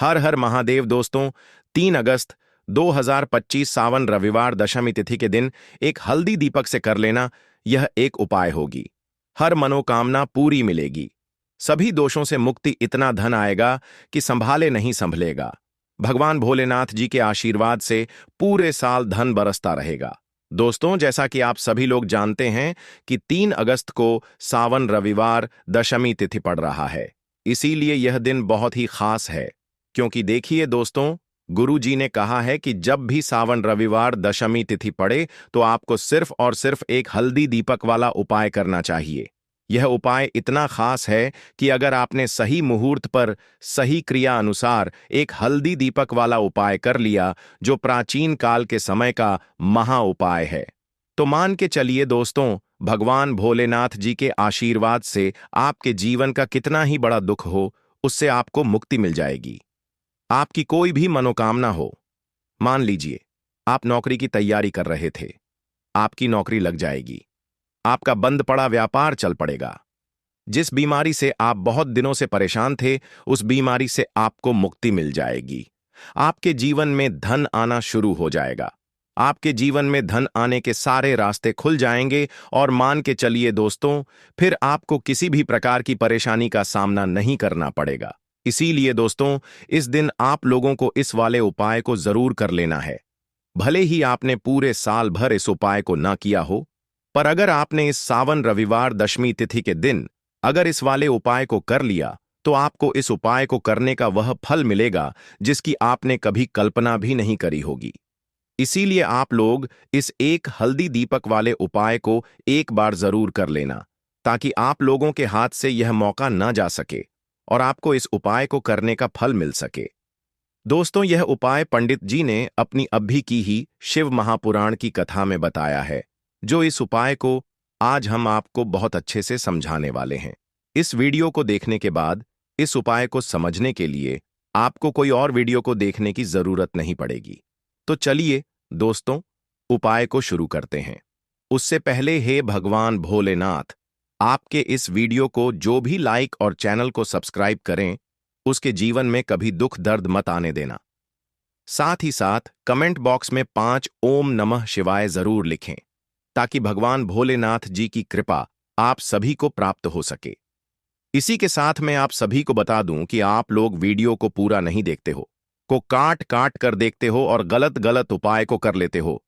हर हर महादेव दोस्तों। 3 अगस्त 2025 सावन रविवार दशमी तिथि के दिन एक हल्दी दीपक से कर लेना, यह एक उपाय होगी। हर मनोकामना पूरी मिलेगी। सभी दोषों से मुक्ति, इतना धन आएगा कि संभाले नहीं संभलेगा। भगवान भोलेनाथ जी के आशीर्वाद से पूरे साल धन बरसता रहेगा। दोस्तों, जैसा कि आप सभी लोग जानते हैं कि 3 अगस्त को सावन रविवार दशमी तिथि पड़ रहा है। इसीलिए यह दिन बहुत ही खास है, क्योंकि देखिए दोस्तों, गुरु जी ने कहा है कि जब भी सावन रविवार दशमी तिथि पड़े तो आपको सिर्फ और सिर्फ एक हल्दी दीपक वाला उपाय करना चाहिए। यह उपाय इतना खास है कि अगर आपने सही मुहूर्त पर सही क्रिया अनुसार एक हल्दी दीपक वाला उपाय कर लिया, जो प्राचीन काल के समय का महा उपाय है, तो मान के चलिए दोस्तों, भगवान भोलेनाथ जी के आशीर्वाद से आपके जीवन का कितना ही बड़ा दुख हो, उससे आपको मुक्ति मिल जाएगी। आपकी कोई भी मनोकामना हो, मान लीजिए आप नौकरी की तैयारी कर रहे थे, आपकी नौकरी लग जाएगी। आपका बंद पड़ा व्यापार चल पड़ेगा। जिस बीमारी से आप बहुत दिनों से परेशान थे, उस बीमारी से आपको मुक्ति मिल जाएगी। आपके जीवन में धन आना शुरू हो जाएगा। आपके जीवन में धन आने के सारे रास्ते खुल जाएंगे और मान के चलिए दोस्तों, फिर आपको किसी भी प्रकार की परेशानी का सामना नहीं करना पड़ेगा। इसीलिए दोस्तों, इस दिन आप लोगों को इस वाले उपाय को जरूर कर लेना है। भले ही आपने पूरे साल भर इस उपाय को ना किया हो, पर अगर आपने इस सावन रविवार दशमी तिथि के दिन अगर इस वाले उपाय को कर लिया, तो आपको इस उपाय को करने का वह फल मिलेगा जिसकी आपने कभी कल्पना भी नहीं करी होगी। इसीलिए आप लोग इस एक हल्दी दीपक वाले उपाय को एक बार जरूर कर लेना, ताकि आप लोगों के हाथ से यह मौका न जा सके और आपको इस उपाय को करने का फल मिल सके। दोस्तों, यह उपाय पंडित जी ने अपनी अभी की ही शिव महापुराण की कथा में बताया है, जो इस उपाय को आज हम आपको बहुत अच्छे से समझाने वाले हैं। इस वीडियो को देखने के बाद इस उपाय को समझने के लिए आपको कोई और वीडियो को देखने की जरूरत नहीं पड़ेगी। तो चलिए दोस्तों, उपाय को शुरू करते हैं। उससे पहले, हे भगवान भोलेनाथ, आपके इस वीडियो को जो भी लाइक और चैनल को सब्सक्राइब करें, उसके जीवन में कभी दुख दर्द मत आने देना। साथ ही साथ कमेंट बॉक्स में 5 ओम नमः शिवाय जरूर लिखें, ताकि भगवान भोलेनाथ जी की कृपा आप सभी को प्राप्त हो सके। इसी के साथ मैं आप सभी को बता दूं कि आप लोग वीडियो को पूरा नहीं देखते हो, को काट काट कर देखते हो और गलत गलत उपाय को कर लेते हो,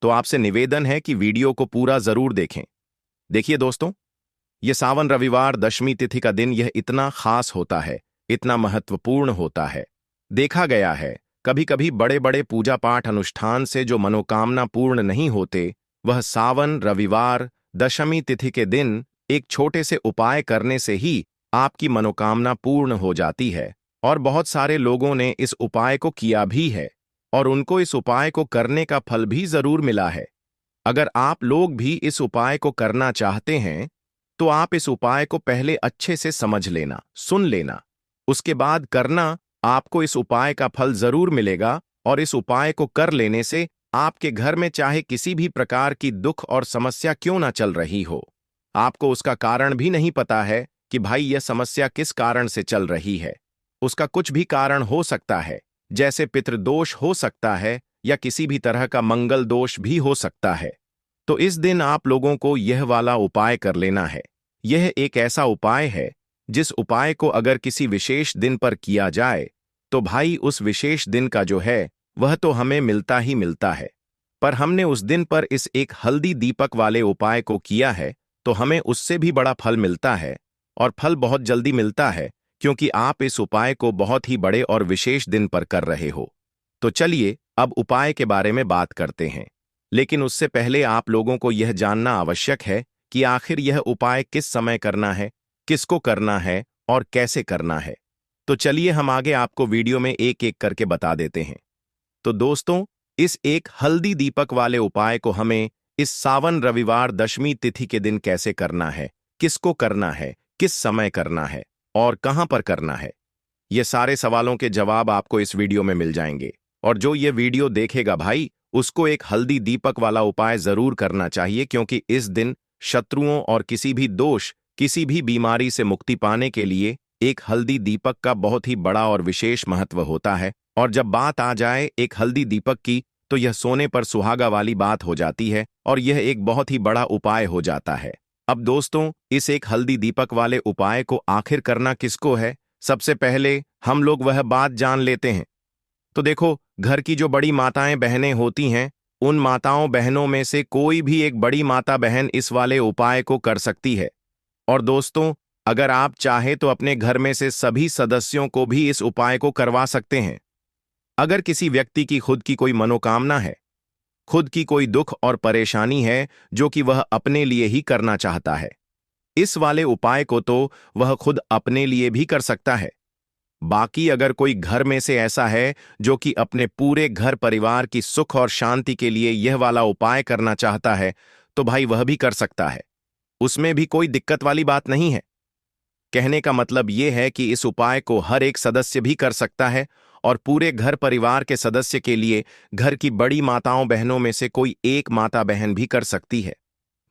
तो आपसे निवेदन है कि वीडियो को पूरा जरूर देखें। देखिए दोस्तों, यह सावन रविवार दशमी तिथि का दिन यह इतना खास होता है, इतना महत्वपूर्ण होता है। देखा गया है, कभी कभी बड़े बड़े पूजा पाठ अनुष्ठान से जो मनोकामना पूर्ण नहीं होते, वह सावन रविवार दशमी तिथि के दिन एक छोटे से उपाय करने से ही आपकी मनोकामना पूर्ण हो जाती है। और बहुत सारे लोगों ने इस उपाय को किया भी है और उनको इस उपाय को करने का फल भी जरूर मिला है। अगर आप लोग भी इस उपाय को करना चाहते हैं, तो आप इस उपाय को पहले अच्छे से समझ लेना, सुन लेना, उसके बाद करना। आपको इस उपाय का फल जरूर मिलेगा और इस उपाय को कर लेने से आपके घर में चाहे किसी भी प्रकार की दुख और समस्या क्यों ना चल रही हो, आपको उसका कारण भी नहीं पता है कि भाई यह समस्या किस कारण से चल रही है। उसका कुछ भी कारण हो सकता है, जैसे पितृदोष हो सकता है या किसी भी तरह का मंगल दोष भी हो सकता है। तो इस दिन आप लोगों को यह वाला उपाय कर लेना है। यह एक ऐसा उपाय है जिस उपाय को अगर किसी विशेष दिन पर किया जाए, तो भाई उस विशेष दिन का जो है वह तो हमें मिलता ही मिलता है। पर हमने उस दिन पर इस एक हल्दी दीपक वाले उपाय को किया है, तो हमें उससे भी बड़ा फल मिलता है और फल बहुत जल्दी मिलता है, क्योंकि आप इस उपाय को बहुत ही बड़े और विशेष दिन पर कर रहे हो। तो चलिए अब उपाय के बारे में बात करते हैं, लेकिन उससे पहले आप लोगों को यह जानना आवश्यक है कि आखिर यह उपाय किस समय करना है, किसको करना है और कैसे करना है। तो चलिए हम आगे आपको वीडियो में एक एक करके बता देते हैं। तो दोस्तों, इस एक हल्दी दीपक वाले उपाय को हमें इस सावन रविवार दशमी तिथि के दिन कैसे करना है, किसको करना है, किस समय करना है और कहां पर करना है, ये सारे सवालों के जवाब आपको इस वीडियो में मिल जाएंगे। और जो ये वीडियो देखेगा भाई, उसको एक हल्दी दीपक वाला उपाय जरूर करना चाहिए, क्योंकि इस दिन शत्रुओं और किसी भी दोष, किसी भी बीमारी से मुक्ति पाने के लिए एक हल्दी दीपक का बहुत ही बड़ा और विशेष महत्व होता है, और जब बात आ जाए एक हल्दी दीपक की, तो यह सोने पर सुहागा वाली बात हो जाती है और यह एक बहुत ही बड़ा उपाय हो जाता है। अब दोस्तों, इस एक हल्दी दीपक वाले उपाय को आखिर करना किसको है, सबसे पहले हम लोग वह बात जान लेते हैं। तो देखो, घर की जो बड़ी माताएं बहनें होती हैं, उन माताओं बहनों में से कोई भी एक बड़ी माता बहन इस वाले उपाय को कर सकती है। और दोस्तों, अगर आप चाहे तो अपने घर में से सभी सदस्यों को भी इस उपाय को करवा सकते हैं। अगर किसी व्यक्ति की खुद की कोई मनोकामना है, खुद की कोई दुख और परेशानी है जो कि वह अपने लिए ही करना चाहता है, इस वाले उपाय को तो वह खुद अपने लिए भी कर सकता है। बाकी अगर कोई घर में से ऐसा है जो कि अपने पूरे घर परिवार की सुख और शांति के लिए यह वाला उपाय करना चाहता है, तो भाई वह भी कर सकता है। उसमें भी कोई दिक्कत वाली बात नहीं है। कहने का मतलब यह है कि इस उपाय को हर एक सदस्य भी कर सकता है, और पूरे घर परिवार के सदस्य के लिए घर की बड़ी माताओं बहनों में से कोई एक माता बहन भी कर सकती है।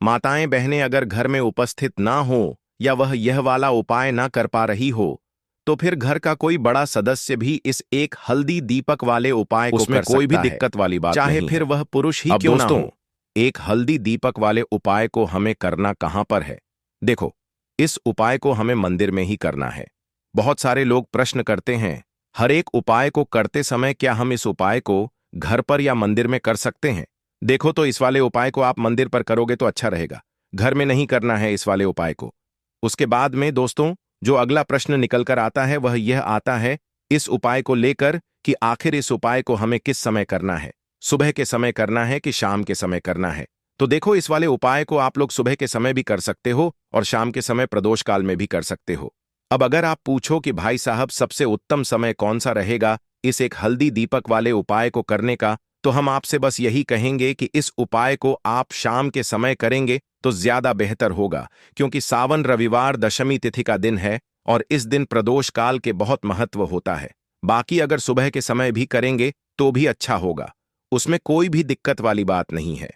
माताएं बहनें अगर घर में उपस्थित ना हो या वह यह वाला उपाय ना कर पा रही हो, तो फिर घर का कोई बड़ा सदस्य भी इस एक हल्दी दीपक वाले उपाय को उसमें कर कोई भी सकता है, दिक्कत वाली बात चाहे नहीं फिर है। वह पुरुष ही अब क्यों ना दोस्तों, हो। एक हल्दी दीपक वाले उपाय को हमें करना कहां पर है? देखो, इस उपाय को हमें मंदिर में ही करना है। बहुत सारे लोग प्रश्न करते हैं, हर एक उपाय को करते समय क्या हम इस उपाय को घर पर या मंदिर में कर सकते हैं? देखो, तो इस वाले उपाय को आप मंदिर पर करोगे तो अच्छा रहेगा, घर में नहीं करना है इस वाले उपाय को। उसके बाद में दोस्तों, जो अगला प्रश्न निकल कर आता है वह यह आता है इस उपाय को लेकर कि आखिर इस उपाय को हमें किस समय करना है, सुबह के समय करना है कि शाम के समय करना है? तो देखो, इस वाले उपाय को आप लोग सुबह के समय भी कर सकते हो और शाम के समय प्रदोष काल में भी कर सकते हो। अब अगर आप पूछो कि भाई साहब सबसे उत्तम समय कौन सा रहेगा इस एक हल्दी दीपक वाले उपाय को करने का, तो हम आपसे बस यही कहेंगे कि इस उपाय को आप शाम के समय करेंगे तो ज्यादा बेहतर होगा, क्योंकि सावन रविवार दशमी तिथि का दिन है और इस दिन प्रदोष काल के बहुत महत्व होता है। बाकी अगर सुबह के समय भी करेंगे तो भी अच्छा होगा, उसमें कोई भी दिक्कत वाली बात नहीं है।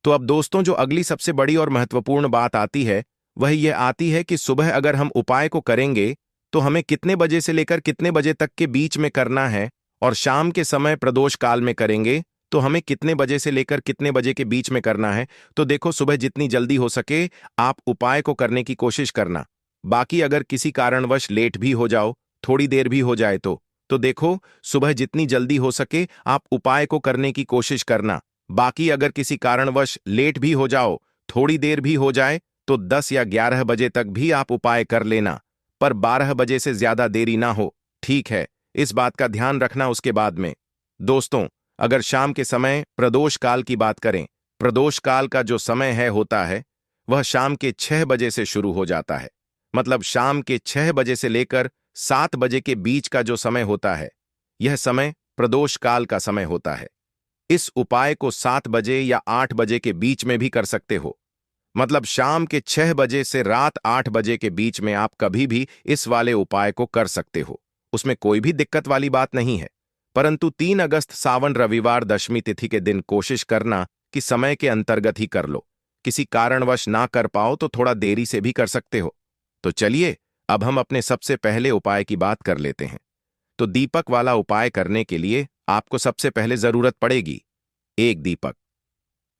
तो अब दोस्तों, जो अगली सबसे बड़ी और महत्वपूर्ण बात आती है वह यह आती है कि सुबह अगर हम उपाय को करेंगे तो हमें कितने बजे से लेकर कितने बजे तक के बीच में करना है, और शाम के समय प्रदोष काल में करेंगे तो हमें कितने बजे से लेकर कितने बजे के बीच में करना है। तो देखो, सुबह जितनी जल्दी हो सके आप उपाय को करने की कोशिश करना। बाकी अगर किसी कारणवश लेट भी हो जाओ, थोड़ी देर भी हो जाए तो देखो, सुबह जितनी जल्दी हो सके आप उपाय को करने की कोशिश करना। बाकी अगर किसी कारणवश लेट भी हो जाओ, थोड़ी देर भी हो जाए, तो 10 या 11 बजे तक भी आप उपाय कर लेना, पर 12 बजे से ज्यादा देरी ना हो, ठीक है? इस बात का ध्यान रखना। उसके बाद में दोस्तों, अगर शाम के समय प्रदोष काल की बात करें, प्रदोष काल का जो समय है होता है वह शाम के 6 बजे से शुरू हो जाता है। मतलब शाम के 6 बजे से लेकर 7 बजे के बीच का जो समय होता है, यह समय प्रदोष काल का समय होता है। इस उपाय को 7 बजे या 8 बजे के बीच में भी कर सकते हो। मतलब शाम के 6 बजे से रात 8 बजे के बीच में आप कभी भी इस वाले उपाय को कर सकते हो, उसमें कोई भी दिक्कत वाली बात नहीं है। परंतु 3 अगस्त सावन रविवार दशमी तिथि के दिन कोशिश करना कि समय के अंतर्गत ही कर लो। किसी कारणवश ना कर पाओ तो थोड़ा देरी से भी कर सकते हो। तो चलिए, अब हम अपने सबसे पहले उपाय की बात कर लेते हैं। तो दीपक वाला उपाय करने के लिए आपको सबसे पहले जरूरत पड़ेगी एक दीपक।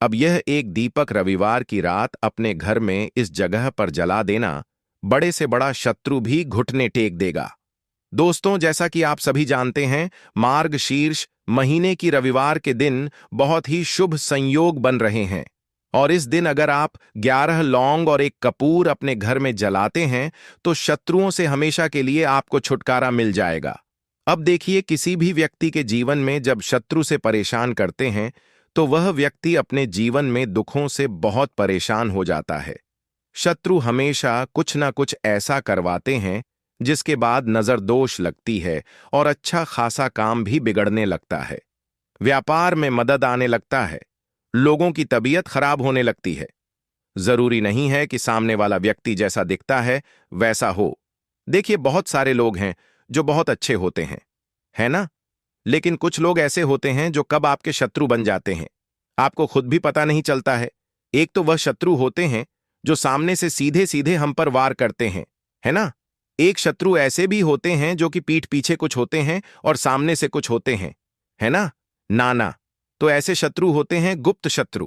अब यह एक दीपक रविवार की रात अपने घर में इस जगह पर जला देना, बड़े से बड़ा शत्रु भी घुटने टेक देगा। दोस्तों, जैसा कि आप सभी जानते हैं, मार्गशीर्ष महीने की रविवार के दिन बहुत ही शुभ संयोग बन रहे हैं, और इस दिन अगर आप 11 लौंग और एक कपूर अपने घर में जलाते हैं तो शत्रुओं से हमेशा के लिए आपको छुटकारा मिल जाएगा। अब देखिए, किसी भी व्यक्ति के जीवन में जब शत्रु से परेशान करते हैं तो वह व्यक्ति अपने जीवन में दुखों से बहुत परेशान हो जाता है। शत्रु हमेशा कुछ ना कुछ ऐसा करवाते हैं जिसके बाद नजर दोष लगती है और अच्छा खासा काम भी बिगड़ने लगता है। व्यापार में मदद आने लगता है, लोगों की तबीयत खराब होने लगती है। जरूरी नहीं है कि सामने वाला व्यक्ति जैसा दिखता है वैसा हो। देखिए, बहुत सारे लोग हैं जो बहुत अच्छे होते हैं, है ना? लेकिन कुछ लोग ऐसे होते हैं जो कब आपके शत्रु बन जाते हैं आपको खुद भी पता नहीं चलता है। एक तो वह शत्रु होते हैं जो सामने से सीधे सीधे हम पर वार करते हैं, है ना? एक शत्रु ऐसे भी होते हैं जो कि पीठ पीछे कुछ होते हैं और सामने से कुछ होते हैं, है ना? नाना। तो ऐसे शत्रु होते हैं गुप्त शत्रु,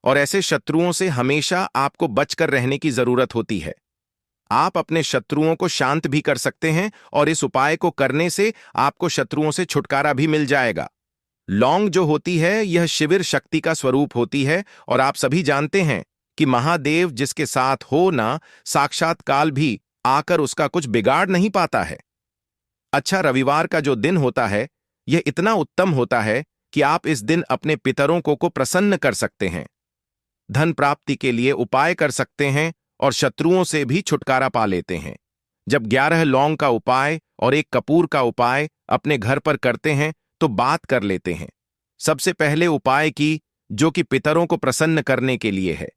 और ऐसे शत्रुओं से हमेशा आपको बचकर रहने की जरूरत होती है। आप अपने शत्रुओं को शांत भी कर सकते हैं और इस उपाय को करने से आपको शत्रुओं से छुटकारा भी मिल जाएगा। लौंग जो होती है यह शिविर शक्ति का स्वरूप होती है, और आप सभी जानते हैं कि महादेव जिसके साथ हो ना, साक्षात काल भी आकर उसका कुछ बिगाड़ नहीं पाता है। अच्छा, रविवार का जो दिन होता है यह इतना उत्तम होता है कि आप इस दिन अपने पितरों को प्रसन्न कर सकते हैं, धन प्राप्ति के लिए उपाय कर सकते हैं और शत्रुओं से भी छुटकारा पा लेते हैं। जब 11 लौंग का उपाय और 1 कपूर का उपाय अपने घर पर करते हैं तो बात कर लेते हैं। सबसे पहले उपाय की, जो कि पितरों को प्रसन्न करने के लिए है।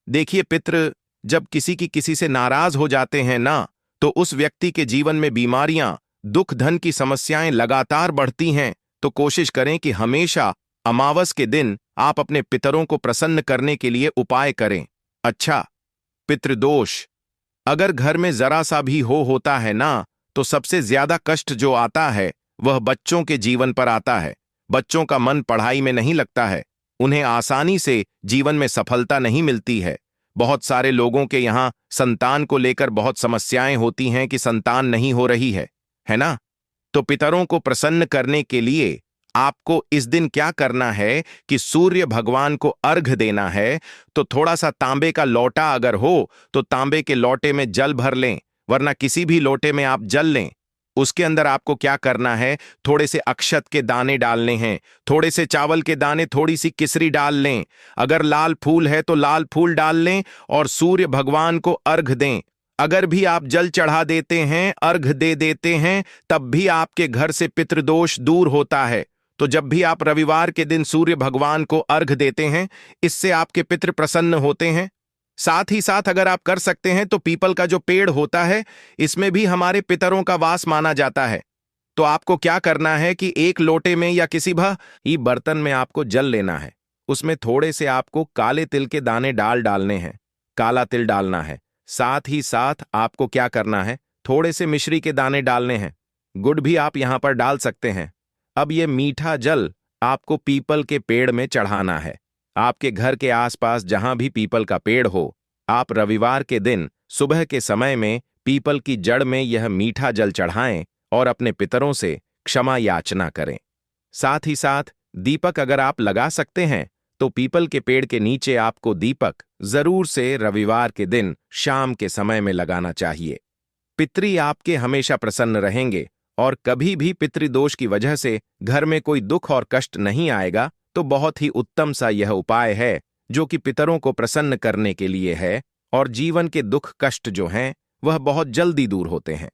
देखिए, पितृ जब किसी से नाराज हो जाते हैं ना, तो उस व्यक्ति के जीवन में बीमारियां, दुख, धन की समस्याएं लगातार बढ़ती हैं। तो कोशिश करें कि हमेशा अमावस के दिन आप अपने पितरों को प्रसन्न करने के लिए उपाय करें। अच्छा, पितृदोष अगर घर में जरा सा भी होता है ना, तो सबसे ज्यादा कष्ट जो आता है वह बच्चों के जीवन पर आता है। बच्चों का मन पढ़ाई में नहीं लगता है, उन्हें आसानी से जीवन में सफलता नहीं मिलती है। बहुत सारे लोगों के यहाँ संतान को लेकर बहुत समस्याएं होती हैं कि संतान नहीं हो रही है ना? तो पितरों को प्रसन्न करने के लिए आपको इस दिन क्या करना है कि सूर्य भगवान को अर्घ देना है। तो थोड़ा सा तांबे का लोटा अगर हो तो तांबे के लोटे में जल भर लें, वरना किसी भी लोटे में आप जल लें। उसके अंदर आपको क्या करना है, थोड़े से अक्षत के दाने डालने हैं, थोड़े से चावल के दाने, थोड़ी सी किसरी डाल लें। अगर लाल फूल है तो लाल फूल डाल लें और सूर्य भगवान को अर्घ दें। अगर भी आप जल चढ़ा देते हैं, अर्घ दे देते हैं, तब भी आपके घर से पितृदोष दूर होता है। तो जब भी आप रविवार के दिन सूर्य भगवान को अर्घ देते हैं, इससे आपके पितृ प्रसन्न होते हैं। साथ ही साथ अगर आप कर सकते हैं तो पीपल का जो पेड़ होता है, इसमें भी हमारे पितरों का वास माना जाता है। तो आपको क्या करना है कि एक लोटे में या किसी ही बर्तन में आपको जल लेना है। उसमें थोड़े से आपको काले तिल के दाने डालने हैं, काला तिल डालना है। साथ ही साथ आपको क्या करना है, थोड़े से मिश्री के दाने डालने हैं। गुड़ भी आप यहां पर डाल सकते हैं। अब यह मीठा जल आपको पीपल के पेड़ में चढ़ाना है। आपके घर के आसपास जहां भी पीपल का पेड़ हो, आप रविवार के दिन सुबह के समय में पीपल की जड़ में यह मीठा जल चढ़ाएं और अपने पितरों से क्षमा याचना करें। साथ ही साथ दीपक अगर आप लगा सकते हैं तो पीपल के पेड़ के नीचे आपको दीपक जरूर से रविवार के दिन शाम के समय में लगाना चाहिए। पितृ आपके हमेशा प्रसन्न रहेंगे और कभी भी पितृदोष की वजह से घर में कोई दुख और कष्ट नहीं आएगा। तो बहुत ही उत्तम सा यह उपाय है जो कि पितरों को प्रसन्न करने के लिए है, और जीवन के दुख कष्ट जो हैं वह बहुत जल्दी दूर होते हैं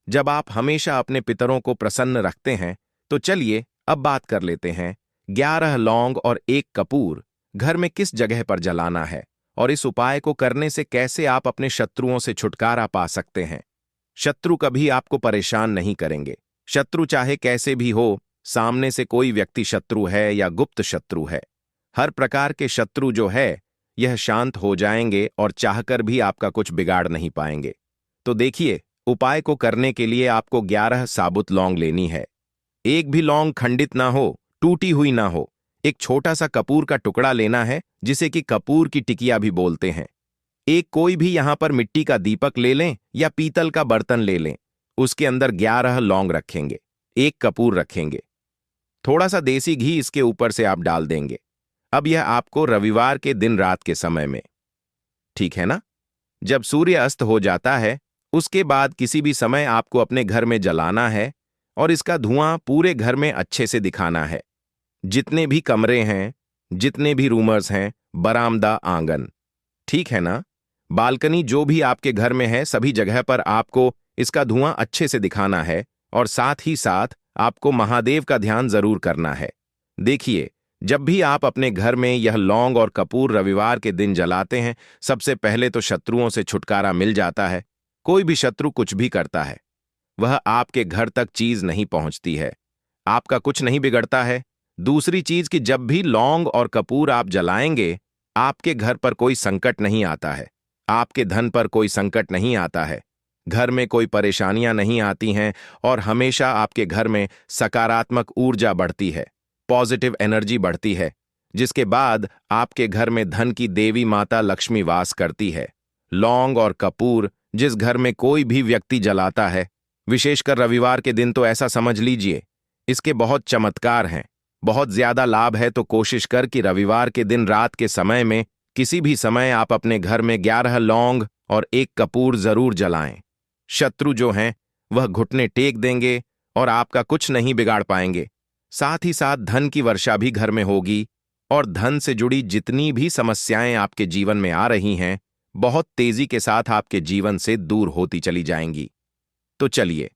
जब आप हमेशा अपने पितरों को प्रसन्न रखते हैं। तो चलिए अब बात कर लेते हैं 11 लौंग और 1 कपूर घर में किस जगह पर जलाना है, और इस उपाय को करने से कैसे आप अपने शत्रुओं से छुटकारा पा सकते हैं। शत्रु कभी आपको परेशान नहीं करेंगे। शत्रु चाहे कैसे भी हो, सामने से कोई व्यक्ति शत्रु है या गुप्त शत्रु है, हर प्रकार के शत्रु जो है यह शांत हो जाएंगे और चाहकर भी आपका कुछ बिगाड़ नहीं पाएंगे। तो देखिए, उपाय को करने के लिए आपको 11 साबुत लौंग लेनी है। एक भी लौंग खंडित ना हो, टूटी हुई ना हो। एक छोटा सा कपूर का टुकड़ा लेना है, जिसे कि कपूर की टिकिया भी बोलते हैं। एक कोई भी यहां पर मिट्टी का दीपक ले लें या पीतल का बर्तन ले लें। उसके अंदर 11 लौंग रखेंगे, 1 कपूर रखेंगे, थोड़ा सा देसी घी इसके ऊपर से आप डाल देंगे। अब यह आपको रविवार के दिन रात के समय में, ठीक है ना, जब सूर्य अस्त हो जाता है उसके बाद किसी भी समय आपको अपने घर में जलाना है, और इसका धुआं पूरे घर में अच्छे से दिखाना है। जितने भी कमरे हैं, जितने भी रूमर्स हैं, बरामदा, आंगन, ठीक है ना, बालकनी, जो भी आपके घर में है, सभी जगह पर आपको इसका धुआं अच्छे से दिखाना है। और साथ ही साथ आपको महादेव का ध्यान जरूर करना है। देखिए, जब भी आप अपने घर में यह लौंग और कपूर रविवार के दिन जलाते हैं, सबसे पहले तो शत्रुओं से छुटकारा मिल जाता है। कोई भी शत्रु कुछ भी करता है, वह आपके घर तक चीज नहीं पहुंचती है, आपका कुछ नहीं बिगड़ता है। दूसरी चीज कि जब भी लौंग और कपूर आप जलाएंगे, आपके घर पर कोई संकट नहीं आता है, आपके धन पर कोई संकट नहीं आता है। घर में कोई परेशानियां नहीं आती हैं और हमेशा आपके घर में सकारात्मक ऊर्जा बढ़ती है, पॉजिटिव एनर्जी बढ़ती है, जिसके बाद आपके घर में धन की देवी माता लक्ष्मी वास करती है। लौंग और कपूर जिस घर में कोई भी व्यक्ति जलाता है, विशेषकर रविवार के दिन, तो ऐसा समझ लीजिए इसके बहुत चमत्कार हैं, बहुत ज्यादा लाभ है। तो कोशिश कर कि रविवार के दिन रात के समय में किसी भी समय आप अपने घर में 11 लौंग और 1 कपूर जरूर जलाएं। शत्रु जो हैं वह घुटने टेक देंगे और आपका कुछ नहीं बिगाड़ पाएंगे। साथ ही साथ धन की वर्षा भी घर में होगी और धन से जुड़ी जितनी भी समस्याएं आपके जीवन में आ रही हैं, बहुत तेजी के साथ आपके जीवन से दूर होती चली जाएंगी। तो चलिए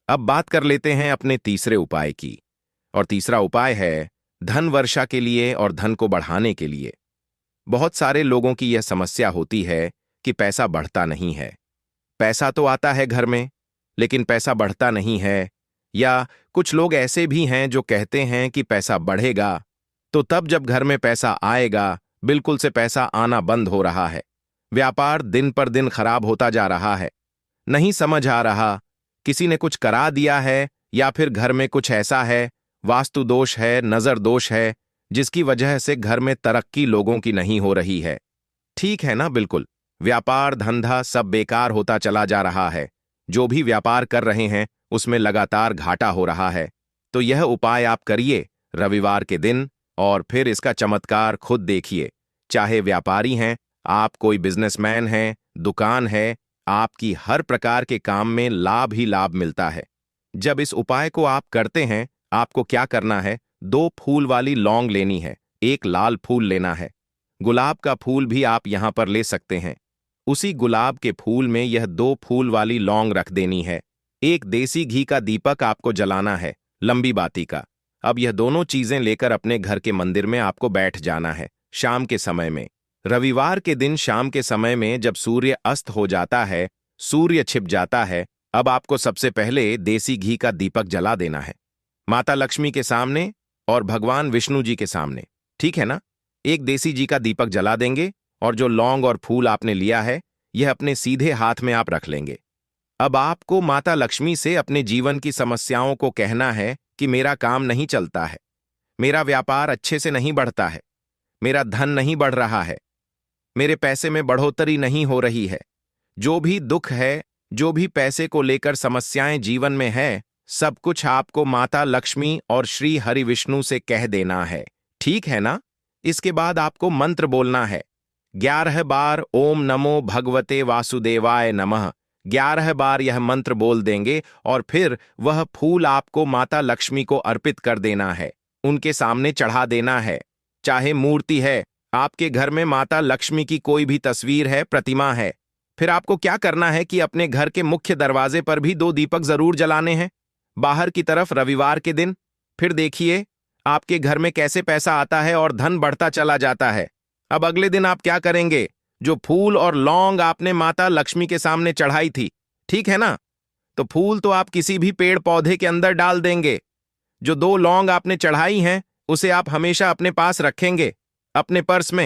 अब बात कर लेते हैं अपने तीसरे उपाय की। और तीसरा उपाय है धन वर्षा के लिए और धन को बढ़ाने के लिए। बहुत सारे लोगों की यह समस्या होती है कि पैसा बढ़ता नहीं है। पैसा तो आता है घर में, लेकिन पैसा बढ़ता नहीं है। या कुछ लोग ऐसे भी हैं जो कहते हैं कि पैसा बढ़ेगा, तो तब जब घर में पैसा आएगा, बिल्कुल से पैसा आना बंद हो रहा है। व्यापार दिन पर दिन खराब होता जा रहा है। नहीं समझ आ रहा, किसी ने कुछ करा दिया है या फिर घर में कुछ ऐसा है, वास्तु दोष है, नजर दोष है, जिसकी वजह से घर में तरक्की लोगों की नहीं हो रही है। ठीक है ना? बिल्कुल व्यापार धंधा सब बेकार होता चला जा रहा है। जो भी व्यापार कर रहे हैं उसमें लगातार घाटा हो रहा है। तो यह उपाय आप करिए रविवार के दिन और फिर इसका चमत्कार खुद देखिए। चाहे व्यापारी हैं आप, कोई बिजनेसमैन हैं, दुकान है, आपकी हर प्रकार के काम में लाभ ही लाभ मिलता है। जब इस उपाय को आप करते हैं, आपको क्या करना है, 2 फूल वाली लौंग लेनी है, 1 लाल फूल लेना है। गुलाब का फूल भी आप यहां पर ले सकते हैं। उसी गुलाब के फूल में यह 2 फूल वाली लौंग रख देनी है। 1 देसी घी का दीपक आपको जलाना है, लंबी बाती का। अब यह दोनों चीजें लेकर अपने घर के मंदिर में आपको बैठ जाना है शाम के समय में। रविवार के दिन शाम के समय में जब सूर्य अस्त हो जाता है, सूर्य छिप जाता है, अब आपको सबसे पहले देसी घी का दीपक जला देना है माता लक्ष्मी के सामने और भगवान विष्णु जी के सामने। ठीक है ना? 1 देसी घी का दीपक जला देंगे और जो लौंग और फूल आपने लिया है, यह अपने सीधे हाथ में आप रख लेंगे। अब आपको माता लक्ष्मी से अपने जीवन की समस्याओं को कहना है कि मेरा काम नहीं चलता है, मेरा व्यापार अच्छे से नहीं बढ़ता है, मेरा धन नहीं बढ़ रहा है, मेरे पैसे में बढ़ोतरी नहीं हो रही है। जो भी दुख है, जो भी पैसे को लेकर समस्याएं जीवन में है, सब कुछ आपको माता लक्ष्मी और श्री हरि विष्णु से कह देना है। ठीक है ना? इसके बाद आपको मंत्र बोलना है 11 बार, ओम नमो भगवते वासुदेवाय नमः। 11 बार यह मंत्र बोल देंगे और फिर वह फूल आपको माता लक्ष्मी को अर्पित कर देना है, उनके सामने चढ़ा देना है। चाहे मूर्ति है, आपके घर में माता लक्ष्मी की कोई भी तस्वीर है, प्रतिमा है, फिर आपको क्या करना है कि अपने घर के मुख्य दरवाजे पर भी 2 दीपक जरूर जलाने हैं, बाहर की तरफ रविवार के दिन। फिर देखिए आपके घर में कैसे पैसा आता है और धन बढ़ता चला जाता है। अब अगले दिन आप क्या करेंगे, जो फूल और लौंग आपने माता लक्ष्मी के सामने चढ़ाई थी, ठीक है ना, तो फूल तो आप किसी भी पेड़ पौधे के अंदर डाल देंगे। जो 2 लौंग आपने चढ़ाई हैं उसे आप हमेशा अपने पास रखेंगे, अपने पर्स में।